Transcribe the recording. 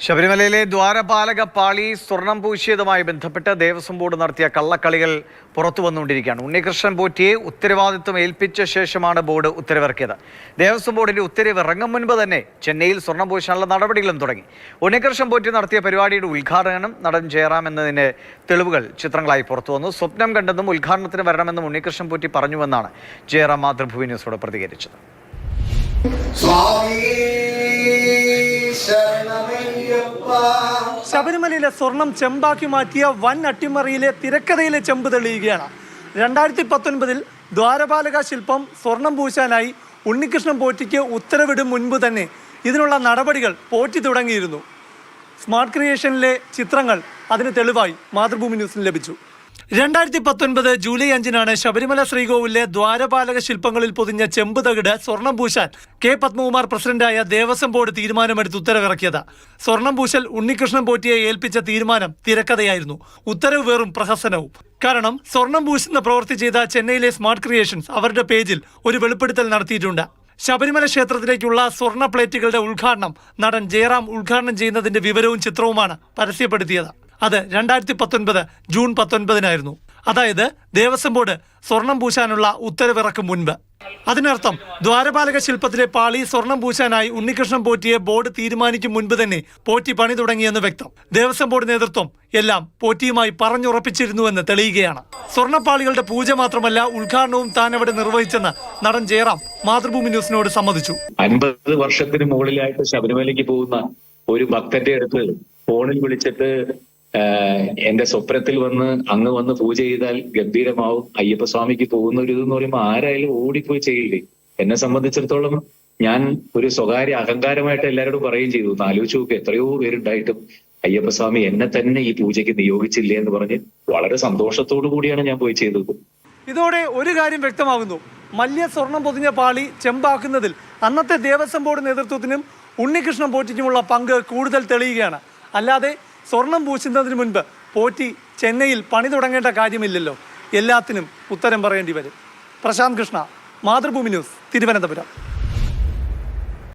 ശബരിമലയിലെ ദ്വാരപാലക പാളി സ്വർണം പൂശിയതുമായി ബന്ധപ്പെട്ട് ദേവസ്വം ബോർഡ് നടത്തിയ കള്ളക്കളികൾ പുറത്തു വന്നുകൊണ്ടിരിക്കുകയാണ്. ഉണ്ണികൃഷ്ണൻ പോറ്റിയെ ഉത്തരവാദിത്വം ഏൽപ്പിച്ച ശേഷമാണ് ബോർഡ് ഉത്തരവിറക്കിയത്. ദേവസ്വം ബോർഡിന്റെ ഉത്തരവ് ഇറങ്ങും മുൻപ് തന്നെ ചെന്നൈയിൽ സ്വർണം പൂശാനുള്ള നടപടികളും തുടങ്ങി. ഉണ്ണികൃഷ്ണൻ പോറ്റി നടത്തിയ പരിപാടിയുടെ ഉദ്ഘാടനം നടൻ ജയറാം എന്നതിന്റെ തെളിവുകൾ ചിത്രങ്ങളായി പുറത്തു വന്നു. സ്വപ്നം കണ്ടെന്നും ഉദ്ഘാടനത്തിന് വരണമെന്നും ഉണ്ണികൃഷ്ണൻ പോറ്റി പറഞ്ഞുവെന്നാണ് ജയറാം മാതൃഭൂമി ന്യൂസോട് പ്രതികരിച്ചത്. ശബരിമലയിലെ സ്വർണം ചെമ്പാക്കി മാറ്റിയ വൻ അട്ടിമറിയിലെ തിരക്കഥയിലെ ചെമ്പ് തെളിയുകയാണ്. 2019 ദ്വാരപാലക ശില്പം സ്വർണം പൂശാനായി ഉണ്ണികൃഷ്ണൻ പോറ്റിക്ക് ഉത്തരവിടും മുൻപ് തന്നെ ഇതിനുള്ള നടപടികൾ പോറ്റി തുടങ്ങിയിരുന്നു. സ്മാർട്ട് ക്രിയേഷനിലെ ചിത്രങ്ങൾ അതിന് തെളിവായി മാതൃഭൂമി ന്യൂസിന് ലഭിച്ചു. 2019 ജൂലൈ 5 ശബരിമല ശ്രീകോവിലെ ദ്വാരപാലക ശില്പങ്ങളിൽ പൊതിഞ്ഞ ചെമ്പ് തകിട് സ്വർണം പൂശാൻ കെ പത്മകുമാർ പ്രസിഡന്റായ ദേവസ്വം ബോർഡ് തീരുമാനമെടുത്ത് ഉത്തരവിറക്കിയത്. സ്വർണം പൂശൽ ഉണ്ണികൃഷ്ണൻ പോറ്റിയെ ഏൽപ്പിച്ച തീരുമാനം തിരക്കഥയായിരുന്നു. ഉത്തരവ് വെറും പ്രഹസനവും. കാരണം സ്വർണം പൂശുന്ന പ്രവൃത്തി ചെയ്ത ചെന്നൈയിലെ സ്മാർട്ട് ക്രിയേഷൻസ് അവരുടെ പേജിൽ ഒരു വെളിപ്പെടുത്തൽ നടത്തിയിട്ടുണ്ട്. ശബരിമല ക്ഷേത്രത്തിലേക്കുള്ള സ്വർണ്ണ പ്ലേറ്റുകളുടെ ഉദ്ഘാടനം നടൻ ജയറാം ഉദ്ഘാടനം ചെയ്യുന്നതിന്റെ വിവരവും ചിത്രവുമാണ് പരസ്യപ്പെടുത്തിയത്. അത് 2019 ജൂൺ 19 അതായത് ദേവസ്വം ബോർഡ് സ്വർണം പൂശാനുള്ള ഉത്തരവിറക്കും മുൻപ്. അതിനർത്ഥം ദ്വാരപാലക ശില്പത്തിലെ പാളി സ്വർണം പൂശാനായി ഉണ്ണികൃഷ്ണൻ പോറ്റിയെ ബോർഡ് തീരുമാനിക്കും മുൻപ് തന്നെ പോറ്റി പണി തുടങ്ങിയെന്ന് വ്യക്തം. ദേവസ്വം ബോർഡ് നേതൃത്വം എല്ലാം പോറ്റിയുമായി പറഞ്ഞുറപ്പിച്ചിരുന്നുവെന്ന് തെളിയുകയാണ്. സ്വർണ്ണപ്പാളികളുടെ പൂജ മാത്രമല്ല, ഉദ്ഘാടനവും താൻ അവിടെ നിർവഹിച്ചെന്ന് നടൻ ജയറാം മാതൃഭൂമി ന്യൂസിനോട് സമ്മതിച്ചു. 50 വർഷത്തിന് മുകളിലായിട്ട് ശബരിമലയ്ക്ക് പോകുന്ന ഒരു ഭക്തന്റെ അടുത്ത് ഫോണിൽ വിളിച്ചിട്ട് എന്റെ സ്വപ്നത്തിൽ അങ്ങ് വന്ന് പൂജ ചെയ്താൽ ഗംഭീരമാവും, അയ്യപ്പസ്വാമിക്ക് പോകുന്ന ഒരു ഇതെന്ന് പറയുമ്പോൾ ആരായാലും ഓടിപ്പോയി ചെയ്യില്ലേ. എന്നെ സംബന്ധിച്ചിടത്തോളം ഞാൻ ഒരു സ്വകാര്യ അഹങ്കാരമായിട്ട് എല്ലാവരോടും പറയുകയും ചെയ്തു. ആലോചിച്ച് നോക്ക്, എത്രയോ പേരുണ്ടായിട്ടും അയ്യപ്പസ്വാമി എന്നെ തന്നെ ഈ പൂജയ്ക്ക് നിയോഗിച്ചില്ലേ എന്ന് പറഞ്ഞ് വളരെ സന്തോഷത്തോടു കൂടിയാണ് ഞാൻ പോയി ചെയ്തത്. ഇതോടെ ഒരു കാര്യം വ്യക്തമാകുന്നു. മല്യ സ്വർണം പൊതിഞ്ഞ പാളി ചെമ്പാക്കുന്നതിൽ അന്നത്തെ ദേവസ്വം ബോർഡ് നേതൃത്വത്തിനും ഉണ്ണികൃഷ്ണൻ പോറ്റിക്കുമുള്ള പങ്ക് കൂടുതൽ തെളിയുകയാണ്. അല്ലാതെ സ്വർണം പൂശുന്നതിന് മുൻപ് പോറ്റി ചെന്നൈയിൽ പണി തുടങ്ങേണ്ട കാര്യമില്ലല്ലോ. എല്ലാത്തിനും ഉത്തരം പറയേണ്ടി വരും. പ്രശാന്ത് കൃഷ്ണ, മാതൃഭൂമി ന്യൂസ്, തിരുവനന്തപുരം.